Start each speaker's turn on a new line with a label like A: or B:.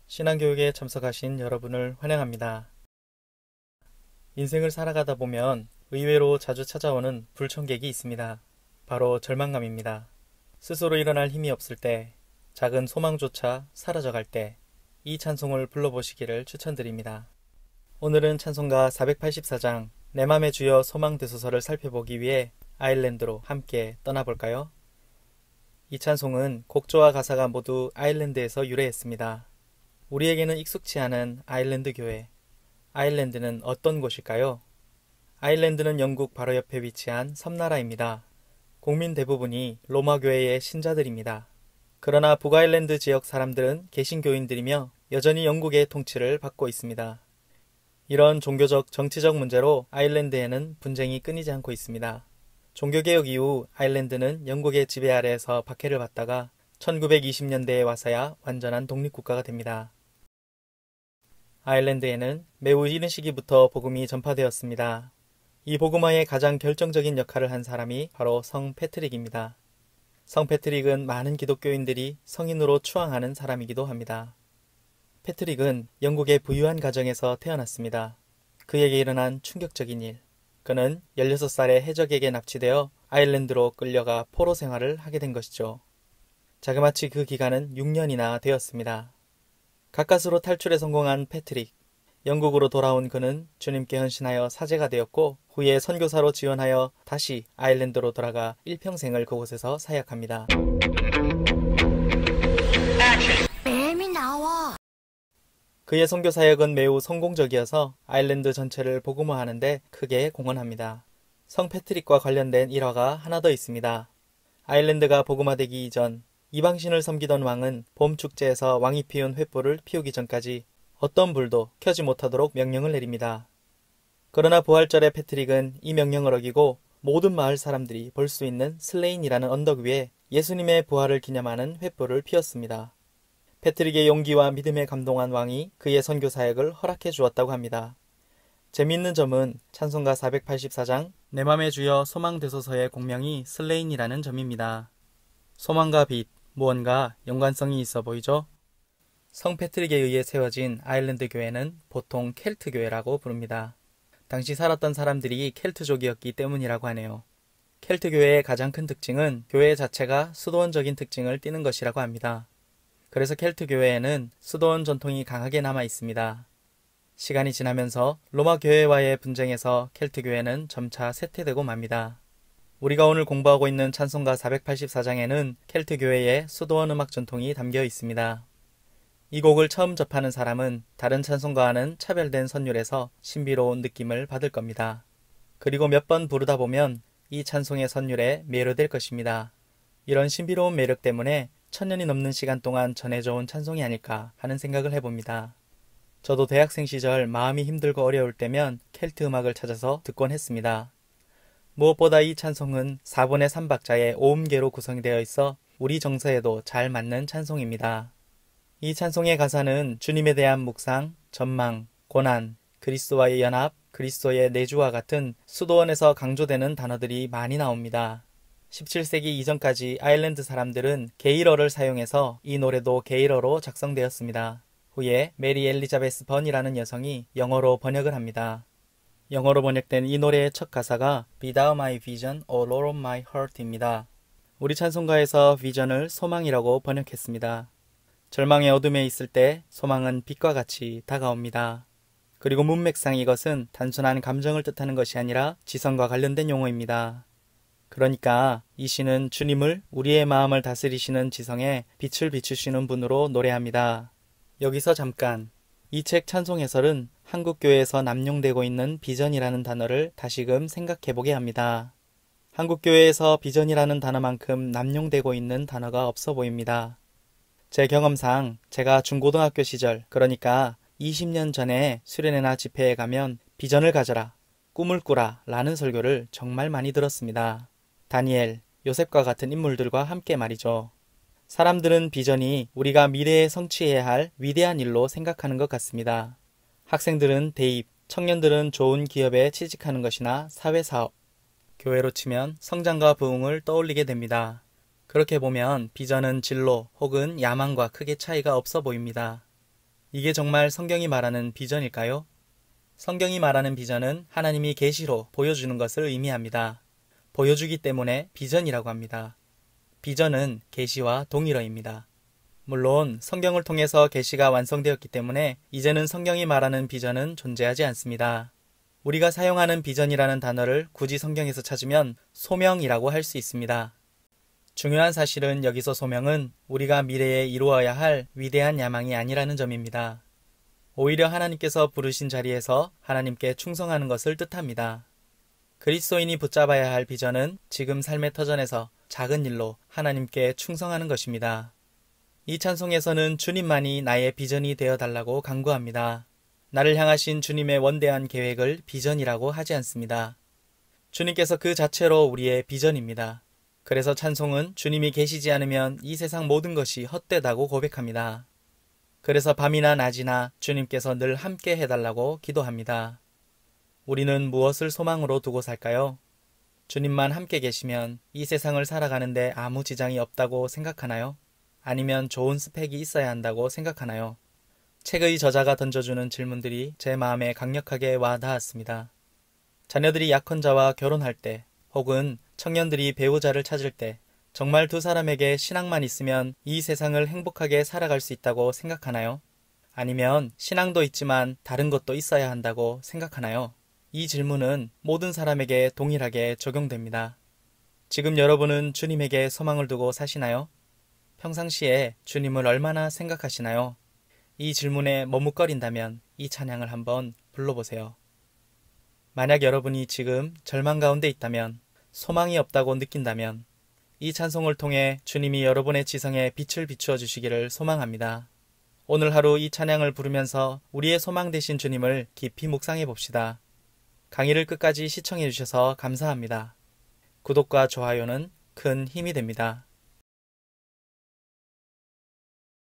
A: 신앙교육에 참석하신 여러분을 환영합니다. 인생을 살아가다 보면 의외로 자주 찾아오는 불청객이 있습니다. 바로 절망감입니다. 스스로 일어날 힘이 없을 때, 작은 소망조차 사라져갈 때, 이 찬송을 불러보시기를 추천드립니다. 오늘은 찬송가 484장 내 맘의 주여 소망되소서를 살펴보기 위해 아일랜드로 함께 떠나볼까요? 이 찬송은 곡조와 가사가 모두 아일랜드에서 유래했습니다. 우리에게는 익숙치 않은 아일랜드 교회. 아일랜드는 어떤 곳일까요? 아일랜드는 영국 바로 옆에 위치한 섬나라입니다. 국민 대부분이 로마 교회의 신자들입니다. 그러나 북아일랜드 지역 사람들은 개신교인들이며 여전히 영국의 통치를 받고 있습니다. 이런 종교적, 정치적 문제로 아일랜드에는 분쟁이 끊이지 않고 있습니다. 종교개혁 이후 아일랜드는 영국의 지배 아래에서 박해를 받다가 1920년대에 와서야 완전한 독립국가가 됩니다. 아일랜드에는 매우 이른 시기부터 복음이 전파되었습니다. 이 복음화의 가장 결정적인 역할을 한 사람이 바로 성 패트릭입니다. 성 패트릭은 많은 기독교인들이 성인으로 추앙하는 사람이기도 합니다. 패트릭은 영국의 부유한 가정에서 태어났습니다. 그에게 일어난 충격적인 일. 그는 16살에 해적에게 납치되어 아일랜드로 끌려가 포로 생활을 하게 된 것이죠. 자그마치 그 기간은 6년이나 되었습니다. 가까스로 탈출에 성공한 패트릭. 영국으로 돌아온 그는 주님께 헌신하여 사제가 되었고 후에 선교사로 지원하여 다시 아일랜드로 돌아가 일평생을 그곳에서 사역합니다.
B: 뱀이 나와.
A: 그의 선교 사역은 매우 성공적이어서 아일랜드 전체를 복음화하는데 크게 공헌합니다. 성 패트릭과 관련된 일화가 하나 더 있습니다. 아일랜드가 복음화되기 이전 이방신을 섬기던 왕은 봄 축제에서 왕이 피운 횃불을 피우기 전까지 어떤 불도 켜지 못하도록 명령을 내립니다. 그러나 부활절에 패트릭은 이 명령을 어기고 모든 마을 사람들이 볼 수 있는 슬레인이라는 언덕 위에 예수님의 부활을 기념하는 횃불을 피웠습니다. 패트릭의 용기와 믿음에 감동한 왕이 그의 선교 사역을 허락해 주었다고 합니다. 재미있는 점은 찬송가 484장 내 맘의 주여 소망되소서의 곡명이 슬레인이라는 점입니다. 소망과 빛, 무언가 연관성이 있어 보이죠? 성 패트릭에 의해 세워진 아일랜드 교회는 보통 켈트 교회라고 부릅니다. 당시 살았던 사람들이 켈트족이었기 때문이라고 하네요. 켈트 교회의 가장 큰 특징은 교회 자체가 수도원적인 특징을 띠는 것이라고 합니다. 그래서 켈트 교회에는 수도원 전통이 강하게 남아 있습니다. 시간이 지나면서 로마 교회와의 분쟁에서 켈트 교회는 점차 쇠퇴되고 맙니다. 우리가 오늘 공부하고 있는 찬송가 484장에는 켈트 교회의 수도원 음악 전통이 담겨 있습니다. 이 곡을 처음 접하는 사람은 다른 찬송가와는 차별된 선율에서 신비로운 느낌을 받을 겁니다. 그리고 몇 번 부르다 보면 이 찬송의 선율에 매료될 것입니다. 이런 신비로운 매력 때문에 1000년이 넘는 시간 동안 전해져 온 찬송이 아닐까 하는 생각을 해봅니다. 저도 대학생 시절 마음이 힘들고 어려울 때면 켈트 음악을 찾아서 듣곤 했습니다. 무엇보다 이 찬송은 4분의 3박자의 오음계로 구성되어 있어 우리 정서에도 잘 맞는 찬송입니다. 이 찬송의 가사는 주님에 대한 묵상, 전망, 고난, 그리스도와의 연합, 그리스도의 내주와 같은 수도원에서 강조되는 단어들이 많이 나옵니다. 17세기 이전까지 아일랜드 사람들은 게일어를 사용해서 이 노래도 게일어로 작성되었습니다. 후에 메리 엘리자베스 번이라는 여성이 영어로 번역을 합니다. 영어로 번역된 이 노래의 첫 가사가 Without my vision, all of my heart입니다. 우리 찬송가에서 비전을 소망이라고 번역했습니다. 절망의 어둠에 있을 때 소망은 빛과 같이 다가옵니다. 그리고 문맥상 이것은 단순한 감정을 뜻하는 것이 아니라 지성과 관련된 용어입니다. 그러니까 이 시는 주님을 우리의 마음을 다스리시는 지성에 빛을 비추시는 분으로 노래합니다. 여기서 잠깐 이 책 찬송 해설은 한국교회에서 남용되고 있는 비전이라는 단어를 다시금 생각해보게 합니다. 한국교회에서 비전이라는 단어만큼 남용되고 있는 단어가 없어 보입니다. 제 경험상 제가 중고등학교 시절, 그러니까 20년 전에 수련회나 집회에 가면 비전을 가져라, 꿈을 꾸라 라는 설교를 정말 많이 들었습니다. 다니엘, 요셉과 같은 인물들과 함께 말이죠. 사람들은 비전이 우리가 미래에 성취해야 할 위대한 일로 생각하는 것 같습니다. 학생들은 대입, 청년들은 좋은 기업에 취직하는 것이나 사회사업, 교회로 치면 성장과 부흥을 떠올리게 됩니다. 그렇게 보면 비전은 진로 혹은 야망과 크게 차이가 없어 보입니다. 이게 정말 성경이 말하는 비전일까요? 성경이 말하는 비전은 하나님이 계시로 보여주는 것을 의미합니다. 보여주기 때문에 비전이라고 합니다. 비전은 계시와 동일어입니다. 물론 성경을 통해서 계시가 완성되었기 때문에 이제는 성경이 말하는 비전은 존재하지 않습니다. 우리가 사용하는 비전이라는 단어를 굳이 성경에서 찾으면 소명이라고 할 수 있습니다. 중요한 사실은 여기서 소명은 우리가 미래에 이루어야 할 위대한 야망이 아니라는 점입니다. 오히려 하나님께서 부르신 자리에서 하나님께 충성하는 것을 뜻합니다. 그리스도인이 붙잡아야 할 비전은 지금 삶의 터전에서 작은 일로 하나님께 충성하는 것입니다. 이 찬송에서는 주님만이 나의 비전이 되어달라고 간구합니다. 나를 향하신 주님의 원대한 계획을 비전이라고 하지 않습니다. 주님께서 그 자체로 우리의 비전입니다. 그래서 찬송은 주님이 계시지 않으면 이 세상 모든 것이 헛되다고 고백합니다. 그래서 밤이나 낮이나 주님께서 늘 함께 해달라고 기도합니다. 우리는 무엇을 소망으로 두고 살까요? 주님만 함께 계시면 이 세상을 살아가는데 아무 지장이 없다고 생각하나요? 아니면 좋은 스펙이 있어야 한다고 생각하나요? 책의 저자가 던져주는 질문들이 제 마음에 강력하게 와 닿았습니다. 자녀들이 약혼자와 결혼할 때 혹은 청년들이 배우자를 찾을 때 정말 두 사람에게 신앙만 있으면 이 세상을 행복하게 살아갈 수 있다고 생각하나요? 아니면 신앙도 있지만 다른 것도 있어야 한다고 생각하나요? 이 질문은 모든 사람에게 동일하게 적용됩니다. 지금 여러분은 주님에게 소망을 두고 사시나요? 평상시에 주님을 얼마나 생각하시나요? 이 질문에 머뭇거린다면 이 찬양을 한번 불러보세요. 만약 여러분이 지금 절망 가운데 있다면, 소망이 없다고 느낀다면 이 찬송을 통해 주님이 여러분의 지성에 빛을 비추어 주시기를 소망합니다. 오늘 하루 이 찬양을 부르면서 우리의 소망 되신 주님을 깊이 묵상해 봅시다. 강의를 끝까지 시청해 주셔서 감사합니다. 구독과 좋아요는 큰 힘이 됩니다.